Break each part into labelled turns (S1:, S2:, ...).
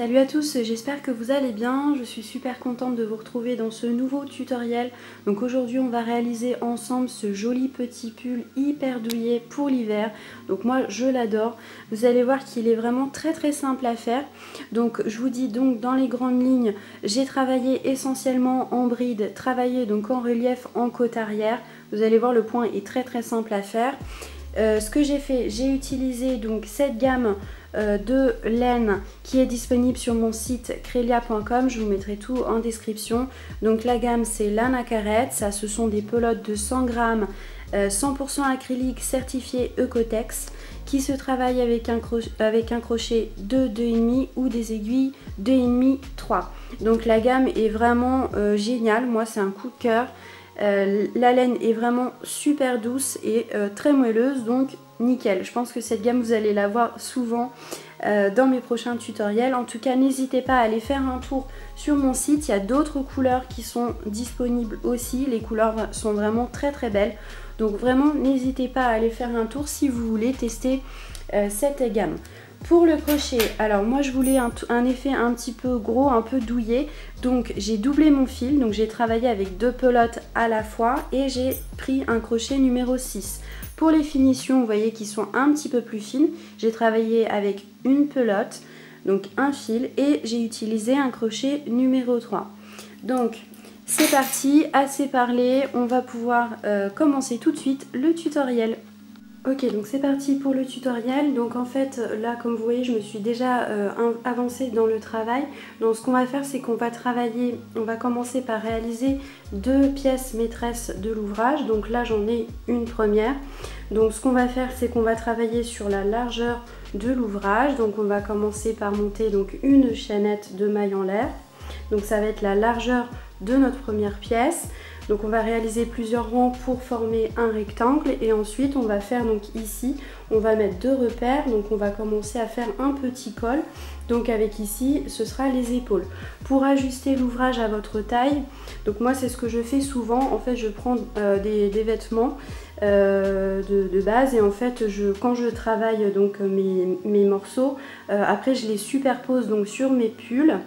S1: Salut à tous, j'espère que vous allez bien. Je suis super contente de vous retrouver dans ce nouveau tutoriel. Donc aujourd'hui on va réaliser ensemble ce joli petit pull hyper douillet pour l'hiver. Donc moi je l'adore. Vous allez voir qu'il est vraiment très simple à faire. Donc je vous dis donc dans les grandes lignes, j'ai travaillé essentiellement en bride, travaillé donc en relief en côte arrière. Vous allez voir, le point est très simple à faire. Ce que j'ai fait, j'ai utilisé donc cette gamme de laine qui est disponible sur mon site crelia.com. Je vous mettrai tout en description. Donc la gamme c'est l'Anacaret, ça ce sont des pelotes de 100 grammes 100% acrylique certifié Ecotex qui se travaille avec un crochet de 2,5 ou des aiguilles 2,5 3. Donc la gamme est vraiment géniale, moi c'est un coup de cœur. La laine est vraiment super douce et très moelleuse, donc nickel. Je pense que cette gamme vous allez la voir souvent dans mes prochains tutoriels. En tout cas n'hésitez pas à aller faire un tour sur mon site, il y a d'autres couleurs qui sont disponibles aussi. Les couleurs sont vraiment très belles, donc vraiment n'hésitez pas à aller faire un tour si vous voulez tester cette gamme. Pour le crochet, alors moi je voulais un effet un petit peu gros, un peu douillet, donc j'ai doublé mon fil, donc j'ai travaillé avec 2 pelotes à la fois et j'ai pris un crochet numéro 6. Pour les finitions, vous voyez qu'ils sont un petit peu plus fines, j'ai travaillé avec une pelote, donc un fil, et j'ai utilisé un crochet numéro 3. Donc c'est parti, assez parlé, on va pouvoir commencer tout de suite le tutoriel. Ok, donc c'est parti pour le tutoriel. Donc en fait là comme vous voyez je me suis déjà avancée dans le travail. Donc ce qu'on va faire c'est qu'on va travailler, on va commencer par réaliser 2 pièces maîtresses de l'ouvrage. Donc là j'en ai une première. Donc ce qu'on va faire c'est qu'on va travailler sur la largeur de l'ouvrage. Donc on va commencer par monter donc une chaînette de mailles en l'air. Donc ça va être la largeur de notre première pièce. Donc on va réaliser plusieurs rangs pour former un rectangle et ensuite on va faire donc ici, on va mettre 2 repères, donc on va commencer à faire un petit col. Donc avec ici, ce sera les épaules. Pour ajuster l'ouvrage à votre taille, donc moi c'est ce que je fais souvent, en fait je prends des vêtements de base et en fait quand je travaille donc mes morceaux, après je les superpose donc sur mes pulls.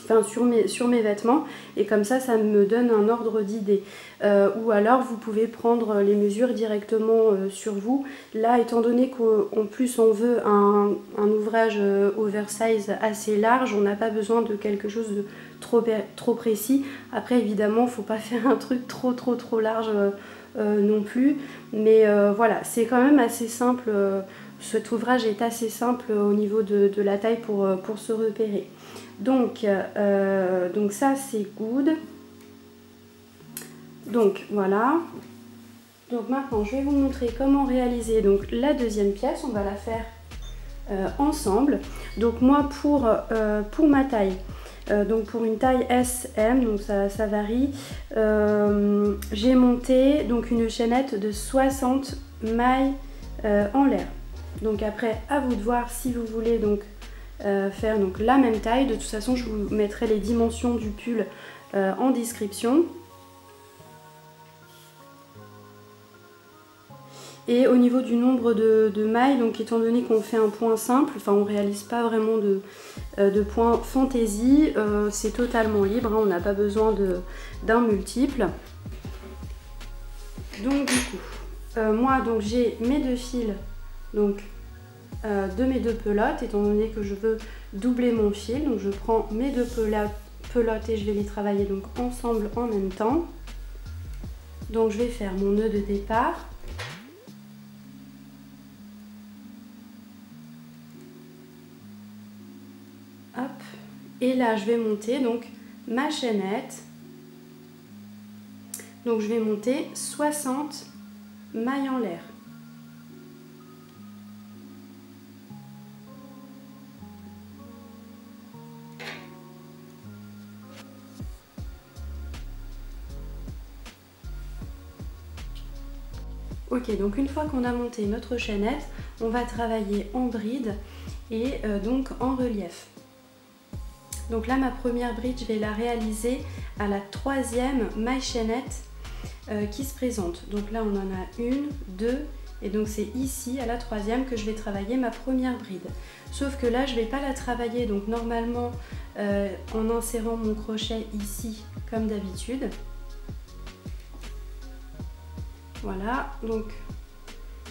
S1: Enfin sur mes vêtements et comme ça me donne un ordre d'idée ou alors vous pouvez prendre les mesures directement sur vous. Là étant donné qu'en plus on veut un ouvrage oversize assez large, on n'a pas besoin de quelque chose de trop précis. Après évidemment il ne faut pas faire un truc trop large non plus, mais voilà, c'est quand même assez simple. Cet ouvrage est assez simple au niveau de la taille pour se repérer. Donc ça c'est good. Donc voilà. Donc maintenant je vais vous montrer comment réaliser donc la deuxième pièce. On va la faire ensemble. Donc moi pour ma taille, donc pour une taille SM, donc ça varie, j'ai monté donc une chaînette de 60 mailles en l'air. Donc après à vous de voir si vous voulez donc faire donc la même taille. De toute façon je vous mettrai les dimensions du pull en description. Et au niveau du nombre de mailles, donc étant donné qu'on fait un point simple, enfin on réalise pas vraiment de point fantaisie, c'est totalement libre, hein, on n'a pas besoin d'un multiple. Donc du coup, moi donc j'ai mes 2 fils donc de mes 2 pelotes, étant donné que je veux doubler mon fil. Donc je prends mes 2 pelotes et je vais les travailler donc ensemble en même temps. Donc je vais faire mon nœud de départ. Hop. Et là je vais monter donc ma chaînette. Donc je vais monter 60 mailles en l'air. Ok, donc une fois qu'on a monté notre chaînette, on va travailler en bride et donc en relief. Donc là, ma première bride, je vais la réaliser à la 3e maille chaînette qui se présente. Donc là, on en a 1, 2 Et donc c'est ici, à la troisième, que je vais travailler ma première bride. Sauf que là, je ne vais pas la travailler donc normalement en insérant mon crochet ici, comme d'habitude. Voilà, donc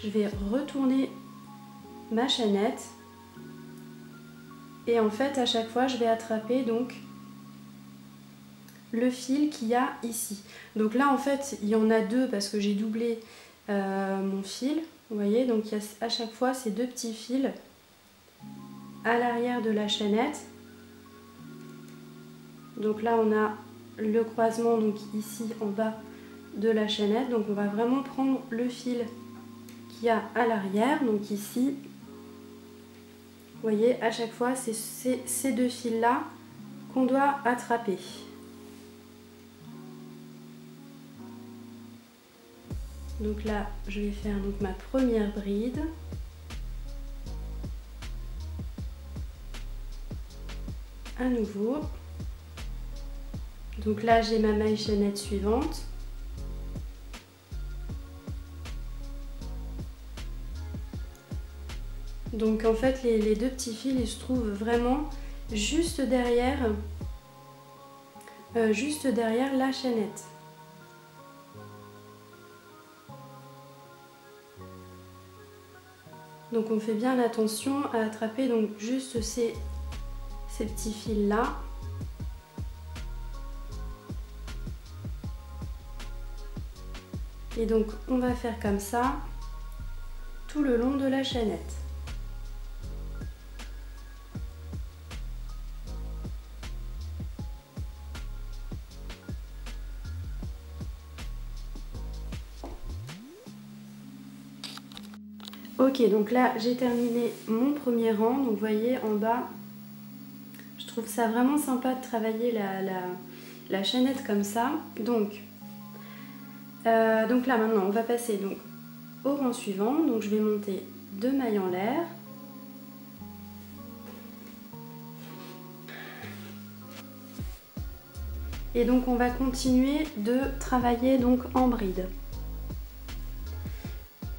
S1: je vais retourner ma chaînette. Et en fait, à chaque fois, je vais attraper donc le fil qu'il y a ici. Donc là, en fait, il y en a deux parce que j'ai doublé mon fil. Vous voyez, donc il y a à chaque fois ces deux petits fils à l'arrière de la chaînette. Donc là, on a le croisement donc ici en bas de la chaînette. Donc on va vraiment prendre le fil qu'il y a à l'arrière. Donc ici, vous voyez, à chaque fois, c'est ces deux fils-là qu'on doit attraper. Donc là, je vais faire donc ma première bride. À nouveau. Donc là, j'ai ma maille chaînette suivante. Donc en fait, les deux petits fils, ils se trouvent vraiment juste derrière la chaînette. Donc on fait bien attention à attraper donc juste ces petits fils là. Et donc on va faire comme ça tout le long de la chaînette. Ok, donc là j'ai terminé mon premier rang. Donc vous voyez en bas, je trouve ça vraiment sympa de travailler la chaînette comme ça. Donc là maintenant on va passer donc au rang suivant. Donc je vais monter 2 mailles en l'air. Et donc on va continuer de travailler donc en bride.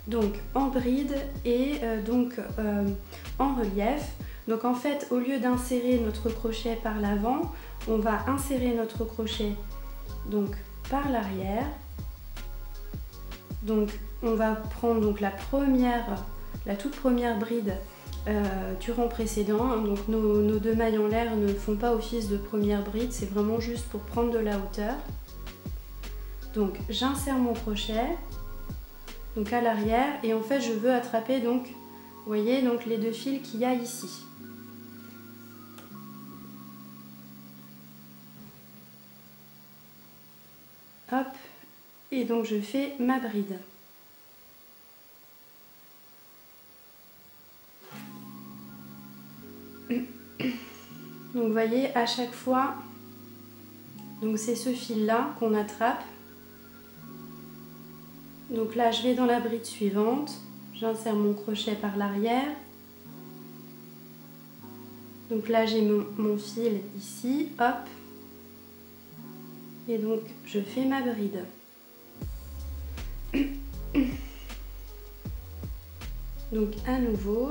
S1: Donc en bride et en relief. Donc en fait, au lieu d'insérer notre crochet par l'avant, on va insérer notre crochet donc par l'arrière. Donc on va prendre donc la toute première bride du rang précédent. Donc nos deux mailles en l'air ne font pas office de première bride, c'est vraiment juste pour prendre de la hauteur. Donc j'insère mon crochet donc à l'arrière et en fait je veux attraper donc, vous voyez, donc les deux fils qu'il y a ici. Hop, et donc je fais ma bride. Donc vous voyez, à chaque fois, donc c'est ce fil là qu'on attrape. Donc là je vais dans la bride suivante, j'insère mon crochet par l'arrière. Donc là j'ai mon fil ici, hop, et donc je fais ma bride. Donc à nouveau.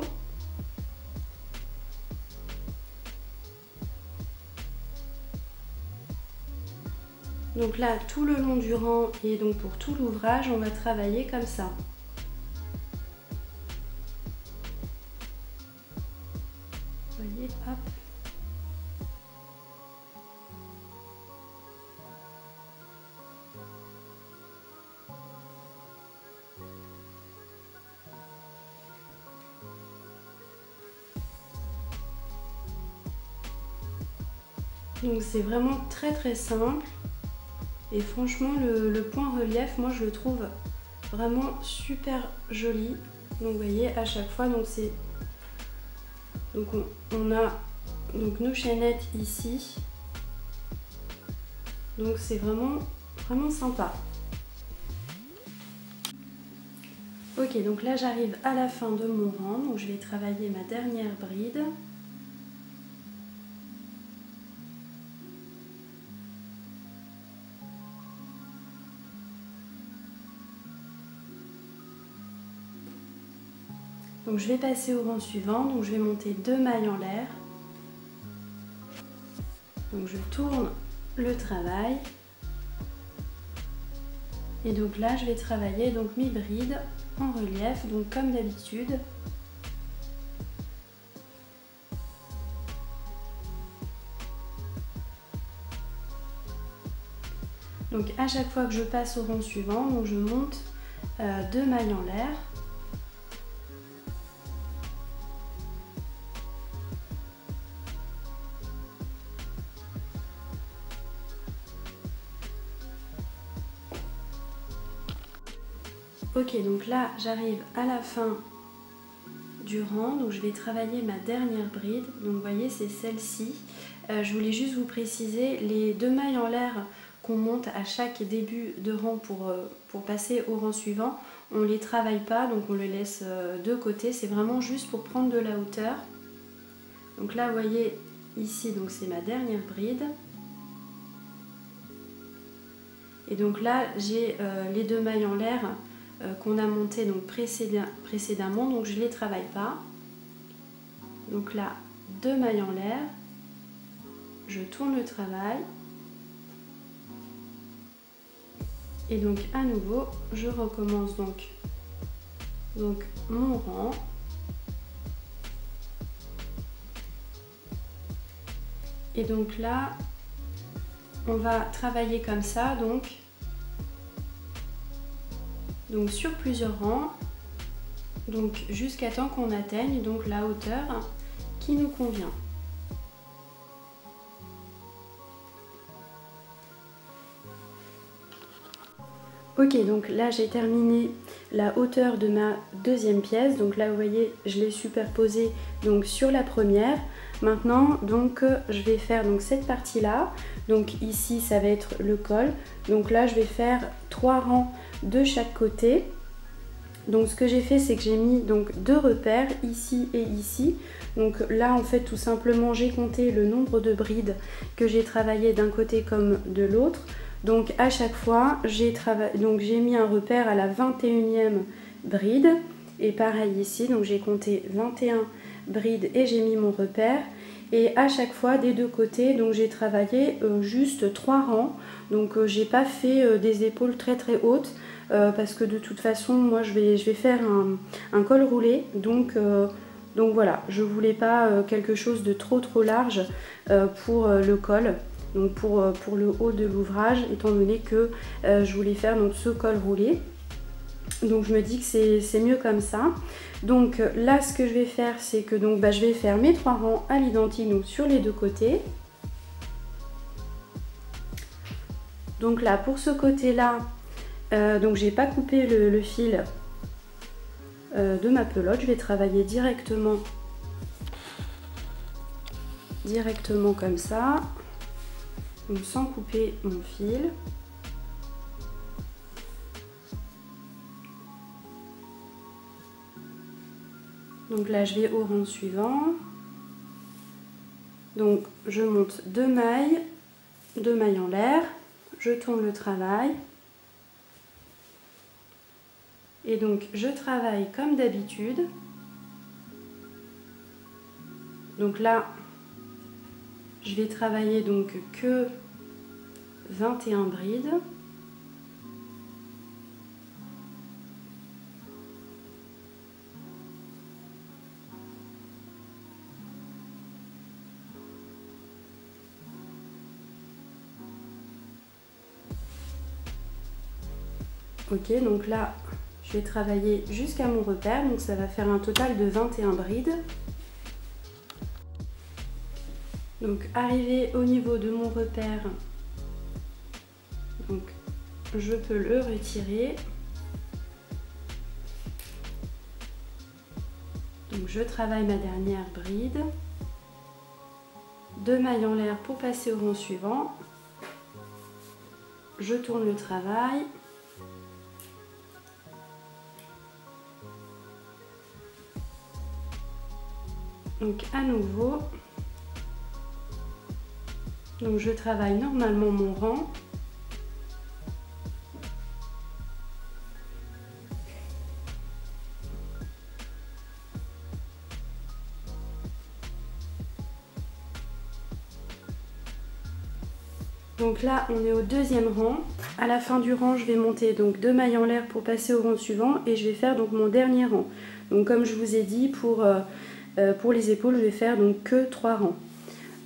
S1: Donc là, tout le long du rang et donc pour tout l'ouvrage, on va travailler comme ça. Vous voyez, hop. Donc c'est vraiment très simple. Et franchement, le point relief, moi je le trouve vraiment super joli. Donc vous voyez, à chaque fois, donc c'est donc on a donc nos chaînettes ici. Donc c'est vraiment sympa. Ok, donc là j'arrive à la fin de mon rang, donc je vais travailler ma dernière bride. Donc je vais passer au rang suivant, donc je vais monter 2 mailles en l'air. Donc je tourne le travail. Et donc là je vais travailler donc mes brides en relief, donc comme d'habitude. Donc à chaque fois que je passe au rang suivant, donc je monte 2 mailles en l'air. Ok, donc là j'arrive à la fin du rang, donc je vais travailler ma dernière bride. Donc vous voyez, c'est celle-ci. Je voulais juste vous préciser, les 2 mailles en l'air qu'on monte à chaque début de rang pour passer au rang suivant, on ne les travaille pas, donc on les laisse de côté. C'est vraiment juste pour prendre de la hauteur. Donc là, vous voyez, ici, donc c'est ma dernière bride. Et donc là, j'ai les 2 mailles en l'air qu'on a montées donc précédemment, donc je ne les travaille pas. Donc là, 2 mailles en l'air, je tourne le travail. Et donc à nouveau, je recommence donc mon rang. Et donc là, on va travailler comme ça, donc sur plusieurs rangs, donc jusqu'à temps qu'on atteigne donc la hauteur qui nous convient. Ok, donc là j'ai terminé la hauteur de ma deuxième pièce. Donc là vous voyez, je l'ai superposée donc sur la première. Maintenant donc je vais faire donc cette partie là. Donc ici ça va être le col. Donc là je vais faire 3 rangs de chaque côté. Donc ce que j'ai fait, c'est que j'ai mis donc 2 repères ici et ici. Donc là en fait tout simplement j'ai compté le nombre de brides que j'ai travaillé d'un côté comme de l'autre. Donc à chaque fois j'ai mis un repère à la 21e bride. Et pareil ici, donc j'ai compté 21 brides et j'ai mis mon repère. Et à chaque fois des deux côtés, donc j'ai travaillé juste 3 rangs. Donc j'ai pas fait des épaules très hautes. Parce que de toute façon moi je vais faire un col roulé, donc voilà, je voulais pas quelque chose de trop large pour le col, donc pour le haut de l'ouvrage, étant donné que je voulais faire donc ce col roulé. Donc je me dis que c'est mieux comme ça. Donc là ce que je vais faire, c'est que donc je vais faire mes 3 rangs à l'identique sur les deux côtés. Donc là pour ce côté là, donc j'ai pas coupé le fil de ma pelote, je vais travailler directement comme ça, donc sans couper mon fil. Donc là je vais au rang suivant, donc je monte 2 mailles en l'air, je tourne le travail. Et donc je travaille comme d'habitude. Donc là, je vais travailler donc que 21 brides. Ok, donc là, je vais travailler jusqu'à mon repère, donc ça va faire un total de 21 brides. Donc arrivé au niveau de mon repère, donc je peux le retirer. Donc je travaille ma dernière bride. 2 mailles en l'air pour passer au rang suivant. Je tourne le travail. Donc à nouveau, donc je travaille normalement mon rang. Donc là, on est au deuxième rang. À la fin du rang, je vais monter donc 2 mailles en l'air pour passer au rang suivant et je vais faire donc mon dernier rang. Donc comme je vous ai dit, pour les épaules, je vais faire donc que 3 rangs.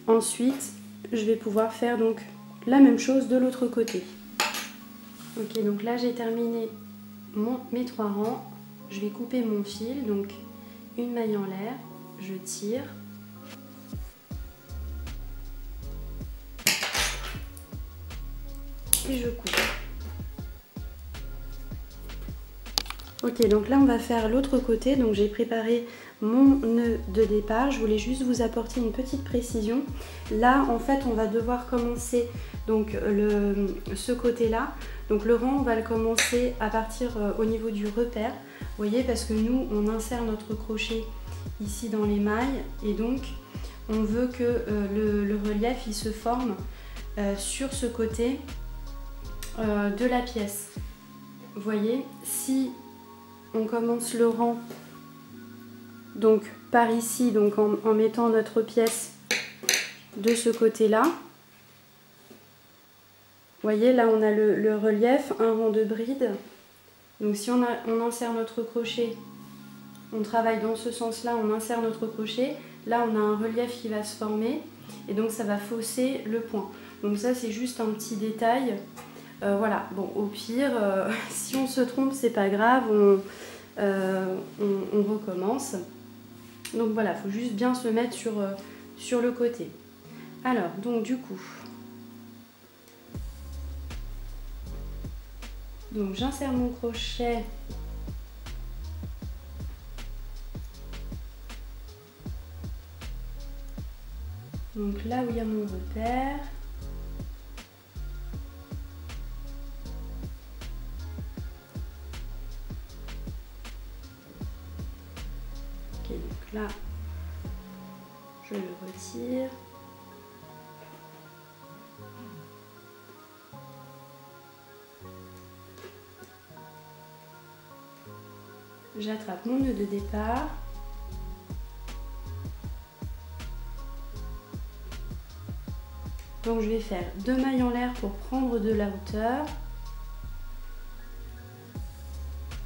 S1: Ensuite, je vais pouvoir faire donc la même chose de l'autre côté. Ok, donc là, j'ai terminé mes 3 rangs. Je vais couper mon fil, donc une maille en l'air, je tire. Et je coupe. Ok, donc là on va faire l'autre côté. Donc j'ai préparé mon nœud de départ. Je voulais juste vous apporter une petite précision. Là en fait on va devoir commencer donc ce côté là. Donc le rang on va le commencer à partir au niveau du repère. Vous voyez, parce que nous on insère notre crochet ici dans les mailles et donc on veut que le relief il se forme sur ce côté de la pièce. Vous voyez, si on commence le rang donc par ici, donc en mettant notre pièce de ce côté là, vous voyez là on a le relief, un rang de bride. Donc si on insère notre crochet, on travaille dans ce sens là, on insère notre crochet, là on a un relief qui va se former et donc ça va fausser le point. Donc ça c'est juste un petit détail. Voilà, bon, au pire, si on se trompe, c'est pas grave, on recommence. Donc voilà, il faut juste bien se mettre sur le côté. Alors, donc du coup, donc j'insère mon crochet. Donc là où il y a mon repère. Ok, donc là, je le retire. J'attrape mon nœud de départ. Donc je vais faire 2 mailles en l'air pour prendre de la hauteur.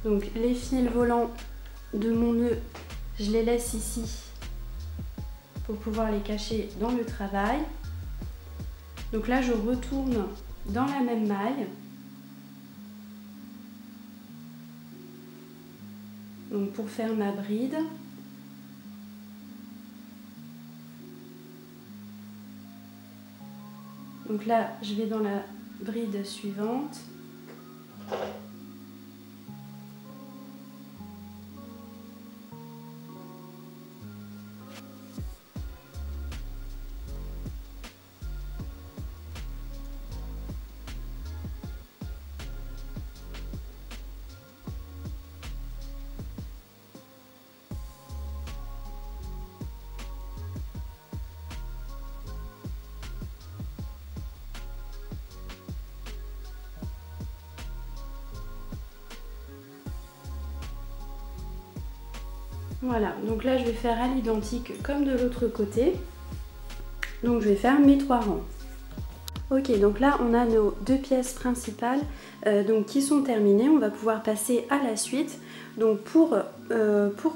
S1: Donc les fils volants de mon nœud, je les laisse ici pour pouvoir les cacher dans le travail. Donc là je retourne dans la même maille. Donc pour faire ma bride. Donc là je vais dans la bride suivante. Voilà, donc là je vais faire à l'identique comme de l'autre côté. Donc je vais faire mes 3 rangs. Ok, donc là on a nos 2 pièces principales donc qui sont terminées. On va pouvoir passer à la suite. Donc pour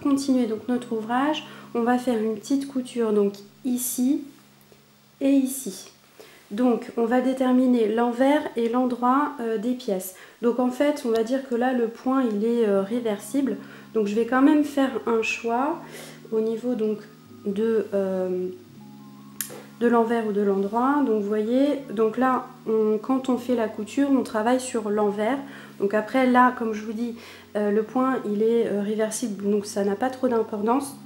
S1: continuer donc notre ouvrage, on va faire une petite couture donc ici et ici. Donc on va déterminer l'envers et l'endroit des pièces. Donc en fait on va dire que là le point il est réversible. Donc je vais quand même faire un choix au niveau donc de l'envers ou de l'endroit. Donc vous voyez, donc là quand on fait la couture on travaille sur l'envers. Donc après là comme je vous dis le point il est réversible, donc ça n'a pas trop d'importance.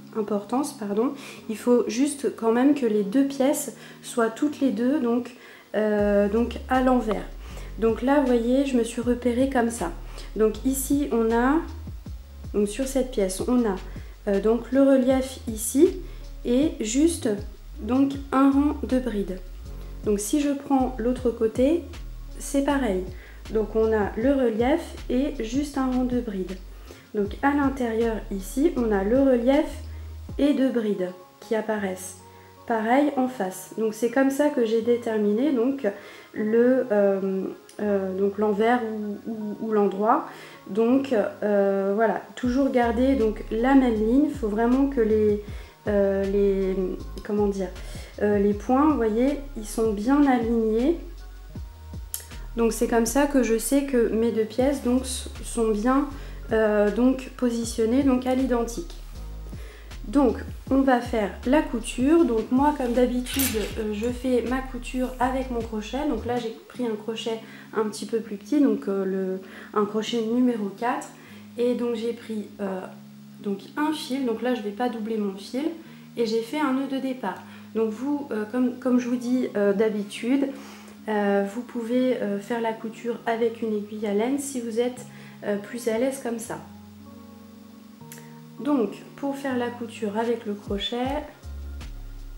S1: Il faut juste quand même que les 2 pièces soient toutes les deux donc à l'envers. Donc là vous voyez je me suis repérée comme ça. Donc ici on a, donc sur cette pièce on a donc le relief ici et juste donc un rang de bride. Donc si je prends l'autre côté c'est pareil. Donc on a le relief et juste un rang de bride. Donc à l'intérieur ici on a le relief et 2 brides qui apparaissent. pareil en face. Donc c'est comme ça que j'ai déterminé donc l'envers ou l'endroit. Donc voilà, toujours garder donc la même ligne. Il faut vraiment que les points, vous voyez, ils sont bien alignés. Donc c'est comme ça que je sais que mes deux pièces donc sont bien positionnées donc à l'identique. Donc on va faire la couture. Donc moi comme d'habitude je fais ma couture avec mon crochet. Donc là j'ai pris un crochet un petit peu plus petit, donc un crochet numéro 4. Et donc j'ai pris donc un fil, donc là je ne vais pas doubler mon fil, et j'ai fait un nœud de départ. Donc vous, comme je vous dis d'habitude, vous pouvez faire la couture avec une aiguille à laine si vous êtes plus à l'aise comme ça. Donc pour faire la couture avec le crochet,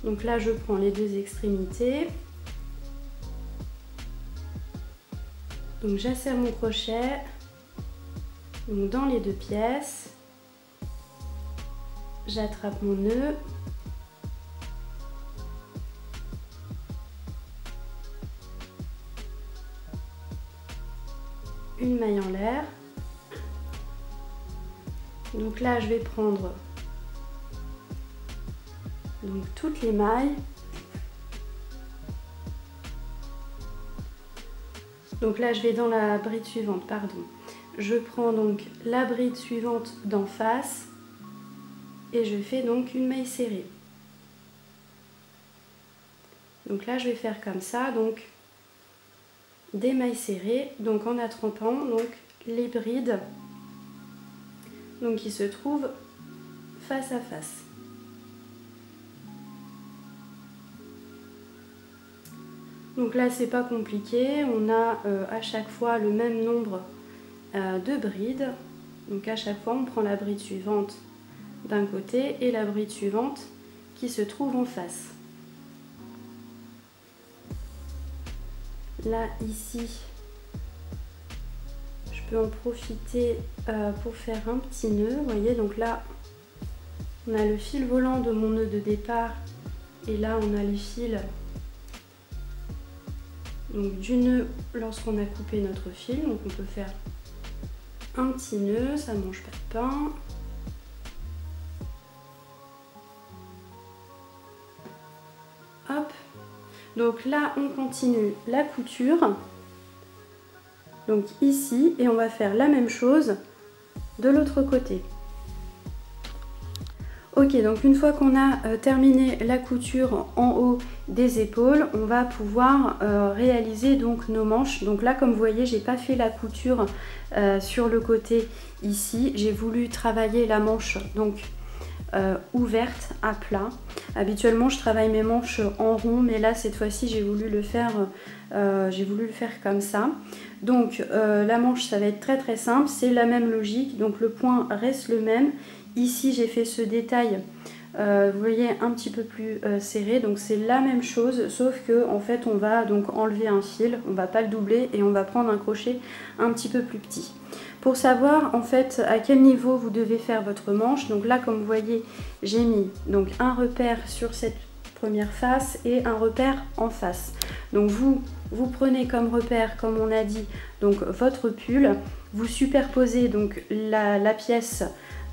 S1: donc là je prends les deux extrémités, donc j'asserre mon crochet donc dans les deux pièces, j'attrape mon nœud, une maille en l'air. Donc là je vais prendre donc toutes les mailles. Donc là je vais dans la bride suivante, pardon. Je prends donc la bride suivante d'en face et je fais donc une maille serrée. Donc là je vais faire comme ça, donc des mailles serrées, donc en attrapant donc les brides donc qui se trouvent face à face. Donc là c'est pas compliqué, on a à chaque fois le même nombre de brides. Donc à chaque fois on prend la bride suivante d'un côté et la bride suivante qui se trouve en face. Là ici je peux en profiter pour faire un petit nœud, vous voyez, donc là on a le fil volant de mon nœud de départ et là on a les fils donc du nœud lorsqu'on a coupé notre fil. Donc on peut faire un petit nœud, ça ne mange pas de pain. Hop, donc là on continue la couture donc ici et on va faire la même chose de l'autre côté. Ok, donc une fois qu'on a terminé la couture en haut des épaules, on va pouvoir réaliser donc nos manches. Donc là comme vous voyez j'ai pas fait la couture sur le côté ici, j'ai voulu travailler la manche donc ouverte à plat. Habituellement je travaille mes manches en rond, mais là cette fois-ci j'ai voulu le faire comme ça. Donc la manche ça va être très simple, c'est la même logique, donc le point reste le même. Ici j'ai fait ce détail vous voyez un petit peu plus serré, donc c'est la même chose sauf que en fait on va donc enlever un fil, on va pas le doubler et on va prendre un crochet un petit peu plus petit. Pour savoir en fait à quel niveau vous devez faire votre manche, donc là comme vous voyez j'ai mis donc un repère sur cette première face et un repère en face. Donc vous prenez comme repère, comme on a dit, donc votre pull, vous superposez donc la pièce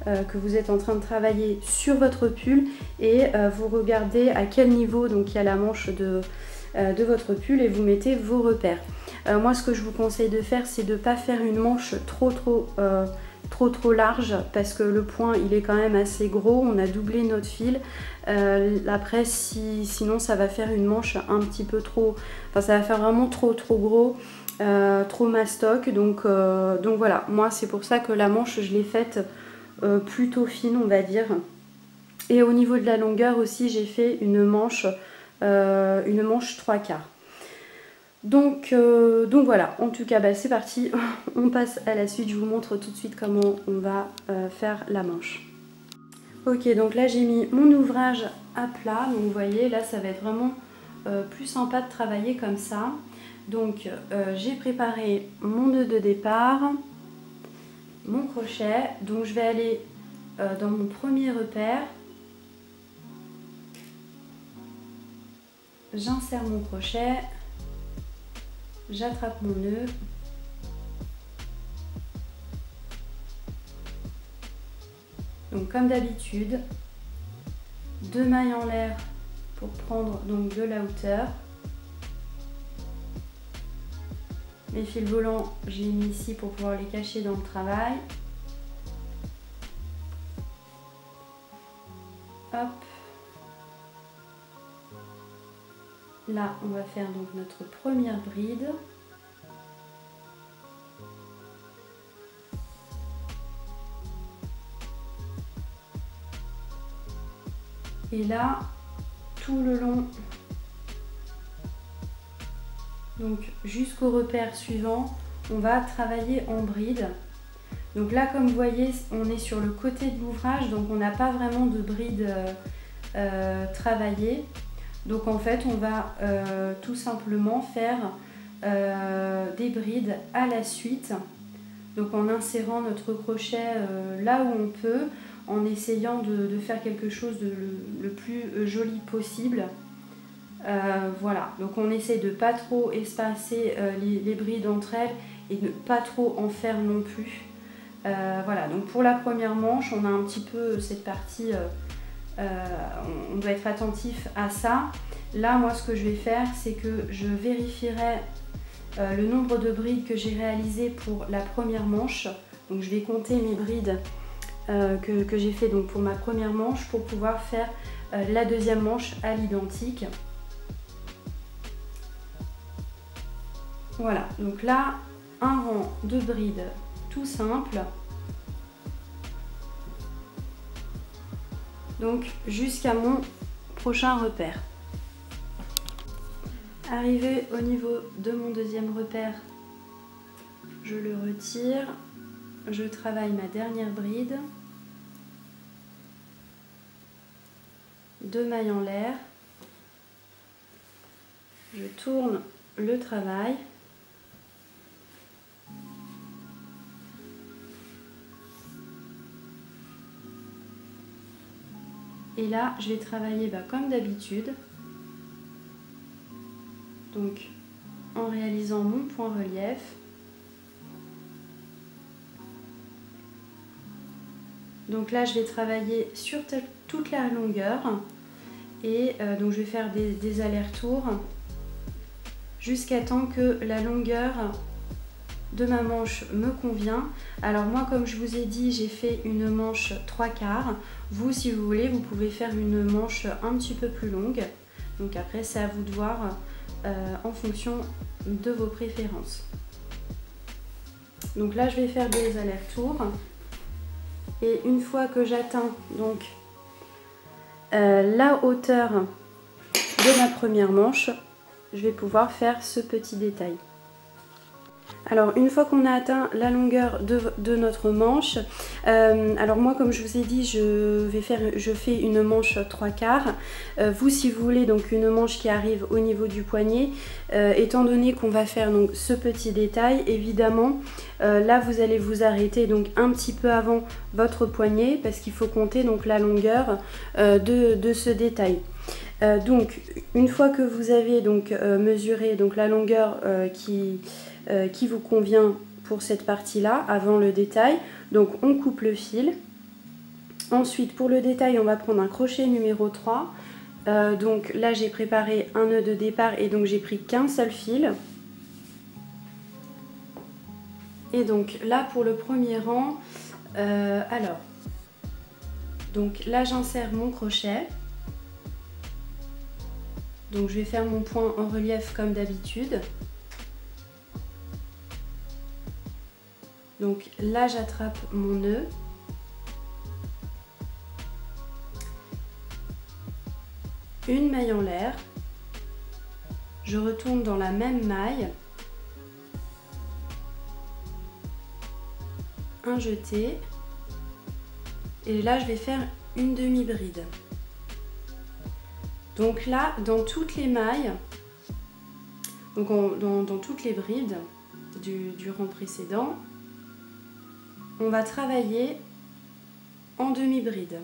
S1: que vous êtes en train de travailler sur votre pull et vous regardez à quel niveau donc il y a la manche de votre pull et vous mettez vos repères. Moi ce que je vous conseille de faire c'est de ne pas faire une manche trop large parce que le point il est quand même assez gros, on a doublé notre fil. Après sinon ça va faire une manche un petit peu trop, enfin ça va faire vraiment trop gros, trop mastoc, donc voilà, moi c'est pour ça que la manche je l'ai faite plutôt fine on va dire. Et au niveau de la longueur aussi j'ai fait une manche 3/4. Donc voilà, en tout cas bah, c'est parti, on passe à la suite, je vous montre tout de suite comment on va faire la manche. Ok, donc là j'ai mis mon ouvrage à plat, donc vous voyez là ça va être vraiment plus sympa de travailler comme ça. Donc j'ai préparé mon nœud de départ, mon crochet, donc je vais aller dans mon premier repère. J'insère mon crochet, j'attrape mon nœud, donc comme d'habitude, 2 mailles en l'air pour prendre donc de la hauteur. Mes fils volants, je les ai mis ici pour pouvoir les cacher dans le travail. Hop. Là, on va faire donc notre première bride. Et là, tout le long, donc jusqu'au repère suivant, on va travailler en bride. Donc là, comme vous voyez, on est sur le côté de l'ouvrage, donc on n'a pas vraiment de bride travaillée. Donc en fait, on va tout simplement faire des brides à la suite. Donc en insérant notre crochet là où on peut, en essayant de faire quelque chose de le plus joli possible. Voilà, donc on essaie de pas trop espacer les brides entre elles et de ne pas trop en faire non plus. Voilà, donc pour la première manche, on a un petit peu cette partie, on doit être attentif à ça. Là, moi, ce que je vais faire, c'est que je vérifierai le nombre de brides que j'ai réalisées pour la première manche. Donc je vais compter mes brides que j'ai fait donc pour ma première manche pour pouvoir faire la deuxième manche à l'identique. Voilà, donc là, un rang de brides tout simple. Donc jusqu'à mon prochain repère. Arrivé au niveau de mon deuxième repère, je le retire, je travaille ma dernière bride, 2 mailles en l'air, je tourne le travail, et là je vais travailler comme d'habitude, donc en réalisant mon point relief. Donc là je vais travailler sur toute la longueur et donc je vais faire des allers-retours jusqu'à temps que la longueur de ma manche me convient. Alors moi, comme je vous ai dit, j'ai fait une manche 3/4. Vous, si vous voulez, vous pouvez faire une manche un petit peu plus longue. Donc après, c'est à vous de voir en fonction de vos préférences. Donc là, je vais faire des allers-retours. Et une fois que j'atteins donc la hauteur de ma première manche, je vais pouvoir faire ce petit détail. Alors une fois qu'on a atteint la longueur de notre manche, alors moi comme je vous ai dit, je fais une manche 3/4. Vous, si vous voulez donc une manche qui arrive au niveau du poignet, étant donné qu'on va faire donc ce petit détail, évidemment là vous allez vous arrêter donc un petit peu avant votre poignet parce qu'il faut compter donc la longueur de ce détail. Donc une fois que vous avez donc mesuré donc la longueur qui vous convient pour cette partie-là, avant le détail, donc on coupe le fil. Ensuite, pour le détail, on va prendre un crochet numéro 3. Donc là, j'ai préparé un nœud de départ et donc j'ai pris qu'un seul fil. Et donc là, pour le premier rang, donc là, j'insère mon crochet. Donc je vais faire mon point en relief comme d'habitude. Donc là, j'attrape mon nœud. Une maille en l'air. Je retourne dans la même maille. Un jeté. Et là, je vais faire une demi-bride. Donc là, dans toutes les mailles, donc dans toutes les brides du rang précédent, on va travailler en demi-bride.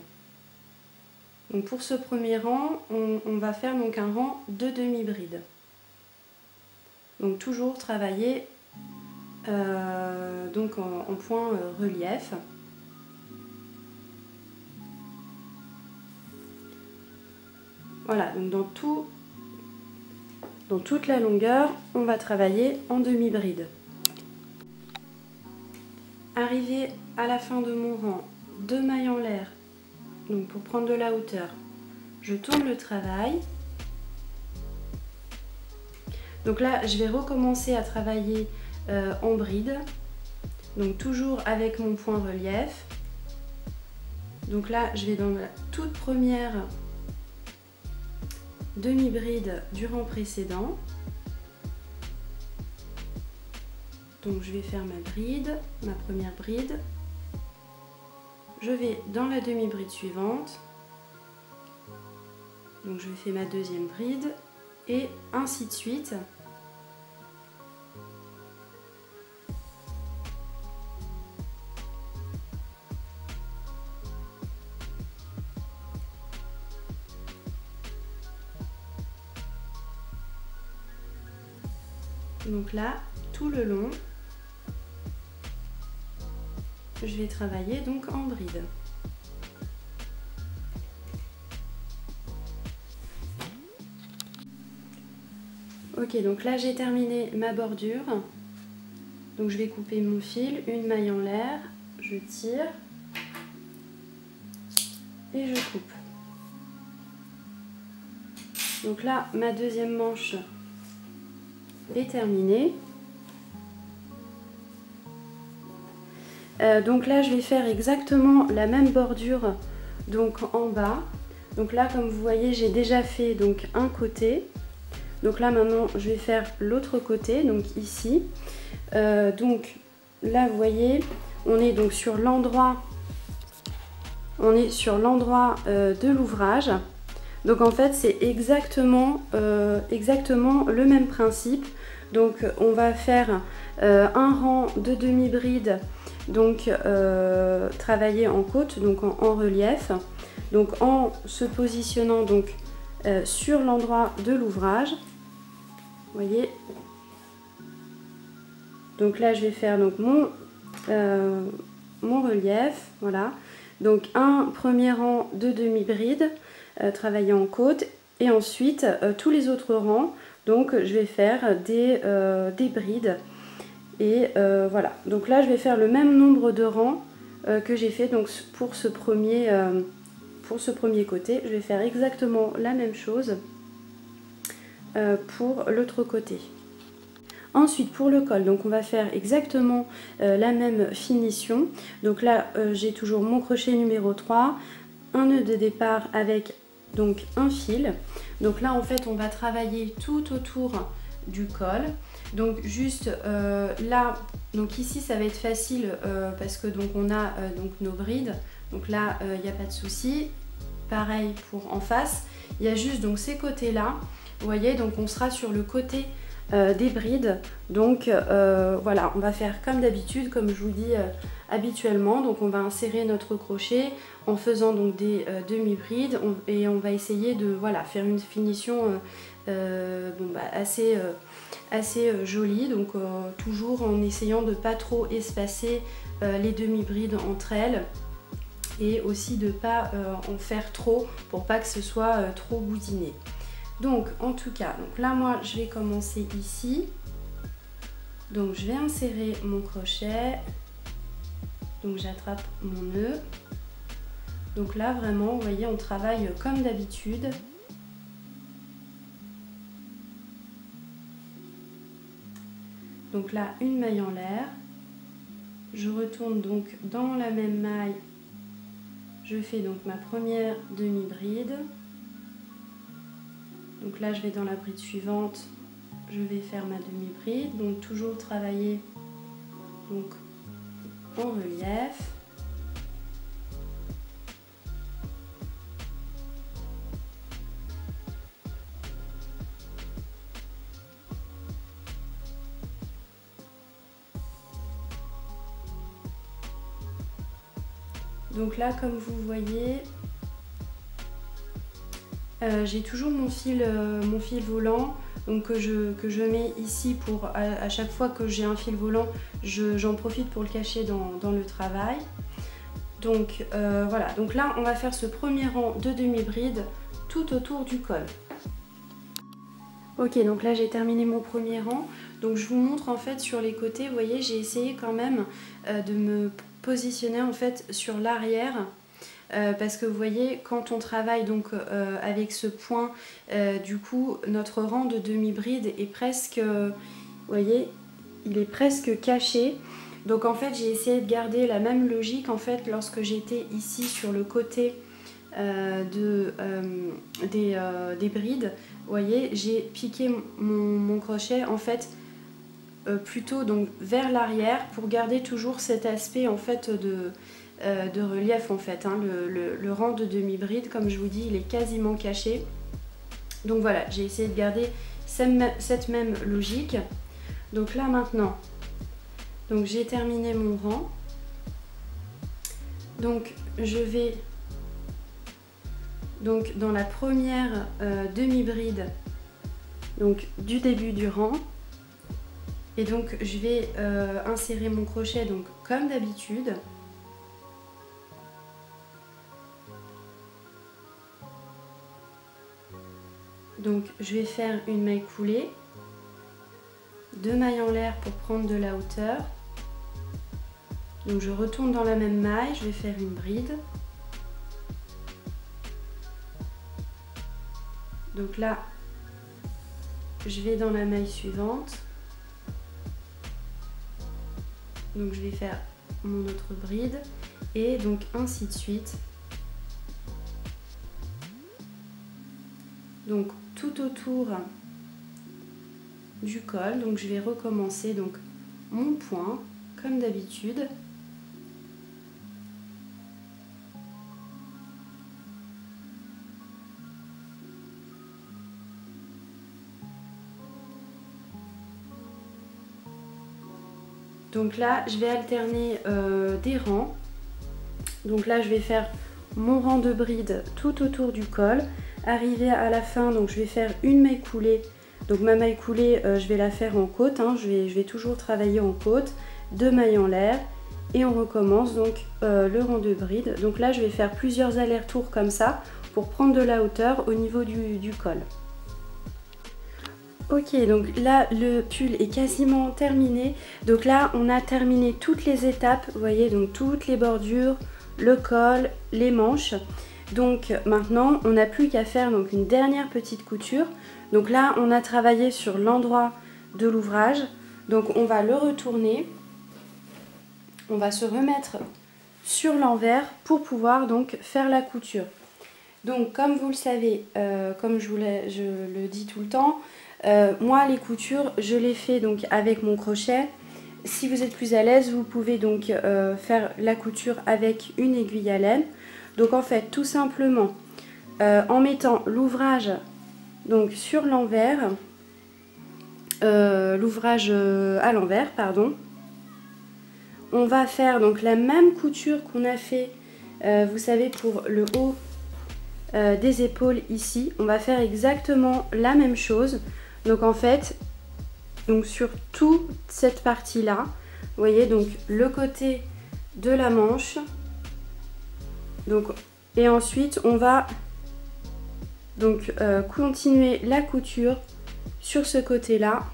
S1: Donc pour ce premier rang, on va faire donc un rang de demi-bride. Donc toujours travailler donc en point relief. Voilà, donc dans toute la longueur, on va travailler en demi-bride. Arrivé à la fin de mon rang, 2 mailles en l'air, donc pour prendre de la hauteur, je tourne le travail. Donc là, je vais recommencer à travailler en bride, donc toujours avec mon point relief. Donc là, je vais dans la toute première demi-bride du rang précédent. Donc je vais faire ma bride, ma première bride. Je vais dans la demi-bride suivante. Donc je fais ma deuxième bride et ainsi de suite. Donc là, tout le long, je vais travailler donc en bride. Ok, donc là j'ai terminé ma bordure. Donc je vais couper mon fil, une maille en l'air, je tire et je coupe. Donc là, ma deuxième manche est terminée. Donc là, je vais faire exactement la même bordure donc en bas. Donc là, comme vous voyez, j'ai déjà fait donc un côté. Donc là, maintenant, je vais faire l'autre côté, donc ici. Donc là, vous voyez, on est donc sur l'endroit, de l'ouvrage. Donc en fait, c'est exactement le même principe. Donc on va faire un rang de demi-bride, donc travailler en côte, donc en relief, donc en se positionnant donc sur l'endroit de l'ouvrage. Vous voyez. Donc là, je vais faire donc mon relief, voilà. Donc un premier rang de demi-bride, travailler en côte, et ensuite tous les autres rangs, donc je vais faire des brides. Et voilà, donc là je vais faire le même nombre de rangs que j'ai fait donc pour ce premier côté. Je vais faire exactement la même chose pour l'autre côté. Ensuite pour le col, donc on va faire exactement la même finition. Donc là j'ai toujours mon crochet numéro 3, un nœud de départ avec donc un fil. Donc là en fait on va travailler tout autour du col. Donc juste là, donc ici ça va être facile parce que donc on a donc nos brides. Donc là il n'y a pas de souci. Pareil pour en face. Il y a juste donc ces côtés là. Vous voyez, donc on sera sur le côté des brides. Donc voilà, on va faire comme d'habitude, comme je vous dis habituellement. Donc on va insérer notre crochet en faisant donc des demi-brides et on va essayer de voilà, faire une finition assez jolie. Donc toujours en essayant de pas trop espacer les demi-brides entre elles. Et aussi de ne pas en faire trop pour pas que ce soit trop boudiné. Donc en tout cas, donc là moi je vais commencer ici. Donc je vais insérer mon crochet. Donc j'attrape mon nœud. Donc là vraiment, vous voyez, on travaille comme d'habitude. Donc là, une maille en l'air. Je retourne donc dans la même maille. Je fais donc ma première demi-bride. Donc là, je vais dans la bride suivante. Je vais faire ma demi-bride. Donc toujours travailler donc en relief. Donc là, comme vous voyez, J'ai toujours mon fil volant, donc que je mets ici pour à chaque fois que j'ai un fil volant, j'en profite pour le cacher dans le travail. Donc voilà, donc là on va faire ce premier rang de demi-bride tout autour du col. Ok, donc là j'ai terminé mon premier rang, donc je vous montre en fait sur les côtés, vous voyez j'ai essayé quand même de me positionner en fait sur l'arrière. Parce que vous voyez quand on travaille donc avec ce point, du coup notre rang de demi-bride est presque, vous voyez, il est presque caché. Donc en fait j'ai essayé de garder la même logique en fait lorsque j'étais ici sur le côté des brides. Vous voyez, j'ai piqué mon crochet en fait plutôt donc vers l'arrière pour garder toujours cet aspect en fait de relief en fait. Hein. Le rang de demi-bride, comme je vous dis, il est quasiment caché. Donc voilà, j'ai essayé de garder cette même logique. Donc là maintenant, donc j'ai terminé mon rang. Donc je vais donc dans la première demi-bride donc du début du rang. Et donc je vais insérer mon crochet donc comme d'habitude. Donc je vais faire une maille coulée, 2 mailles en l'air pour prendre de la hauteur. Donc je retourne dans la même maille, je vais faire une bride. Donc là, je vais dans la maille suivante. Donc je vais faire mon autre bride et donc ainsi de suite. Donc tout autour du col, donc je vais recommencer donc mon point comme d'habitude. Donc là, je vais alterner des rangs. Donc là, je vais faire mon rang de bride tout autour du col. Arrivé à la fin, donc je vais faire une maille coulée. Donc ma maille coulée, je vais la faire en côte. Hein. Je vais toujours travailler en côte. 2 mailles en l'air. Et on recommence donc le rang de bride. Donc là, je vais faire plusieurs allers-retours comme ça pour prendre de la hauteur au niveau du col. Ok, donc là le pull est quasiment terminé. Donc là on a terminé toutes les étapes, vous voyez, donc toutes les bordures, le col, les manches. Donc maintenant on n'a plus qu'à faire donc une dernière petite couture. Donc là on a travaillé sur l'endroit de l'ouvrage. Donc on va le retourner. On va se remettre sur l'envers pour pouvoir donc faire la couture. Donc comme vous le savez, comme je le dis tout le temps, moi les coutures je les fais donc avec mon crochet. Si vous êtes plus à l'aise, vous pouvez donc faire la couture avec une aiguille à laine. Donc en fait tout simplement en mettant l'ouvrage donc sur l'envers, l'ouvrage à l'envers pardon, on va faire donc la même couture qu'on a fait vous savez pour le haut des épaules ici. On va faire exactement la même chose. Donc en fait, donc sur toute cette partie là, vous voyez donc le côté de la manche. Donc et ensuite on va donc continuer la couture sur ce côté là,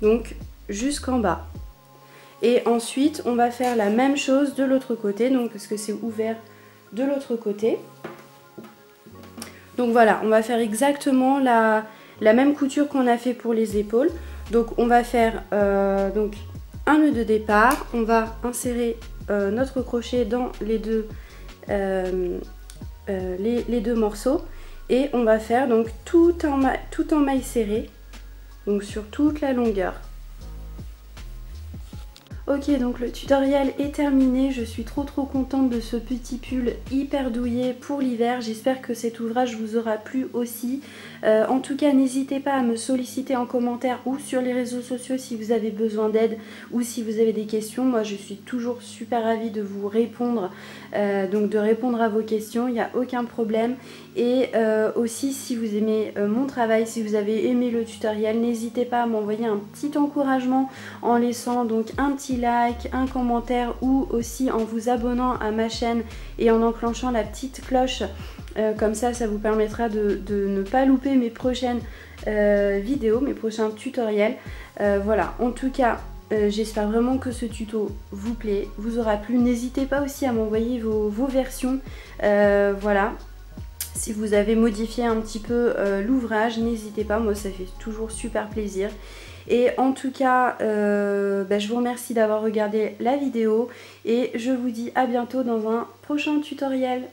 S1: donc jusqu'en bas. Et ensuite on va faire la même chose de l'autre côté, donc parce que c'est ouvert de l'autre côté. Donc voilà, on va faire exactement la même couture qu'on a fait pour les épaules. Donc on va faire donc un nœud de départ, on va insérer notre crochet dans les deux morceaux et on va faire donc tout en maille serrée, donc sur toute la longueur. Ok, donc le tutoriel est terminé, je suis trop contente de ce petit pull hyper douillet pour l'hiver. J'espère que cet ouvrage vous aura plu aussi. En tout cas, n'hésitez pas à me solliciter en commentaire ou sur les réseaux sociaux si vous avez besoin d'aide ou si vous avez des questions. Moi, je suis toujours super ravie de vous répondre, donc de répondre à vos questions, il n'y a aucun problème. Et aussi, si vous aimez mon travail, si vous avez aimé le tutoriel, n'hésitez pas à m'envoyer un petit encouragement en laissant donc un petit like, un commentaire ou aussi en vous abonnant à ma chaîne et en enclenchant la petite cloche. Comme ça vous permettra de ne pas louper mes prochaines vidéos, mes prochains tutoriels. Voilà, en tout cas, j'espère vraiment que ce tuto vous plaît, vous aura plu. N'hésitez pas aussi à m'envoyer vos versions. Voilà. Si vous avez modifié un petit peu l'ouvrage, n'hésitez pas, moi ça fait toujours super plaisir. Et en tout cas, je vous remercie d'avoir regardé la vidéo et je vous dis à bientôt dans un prochain tutoriel.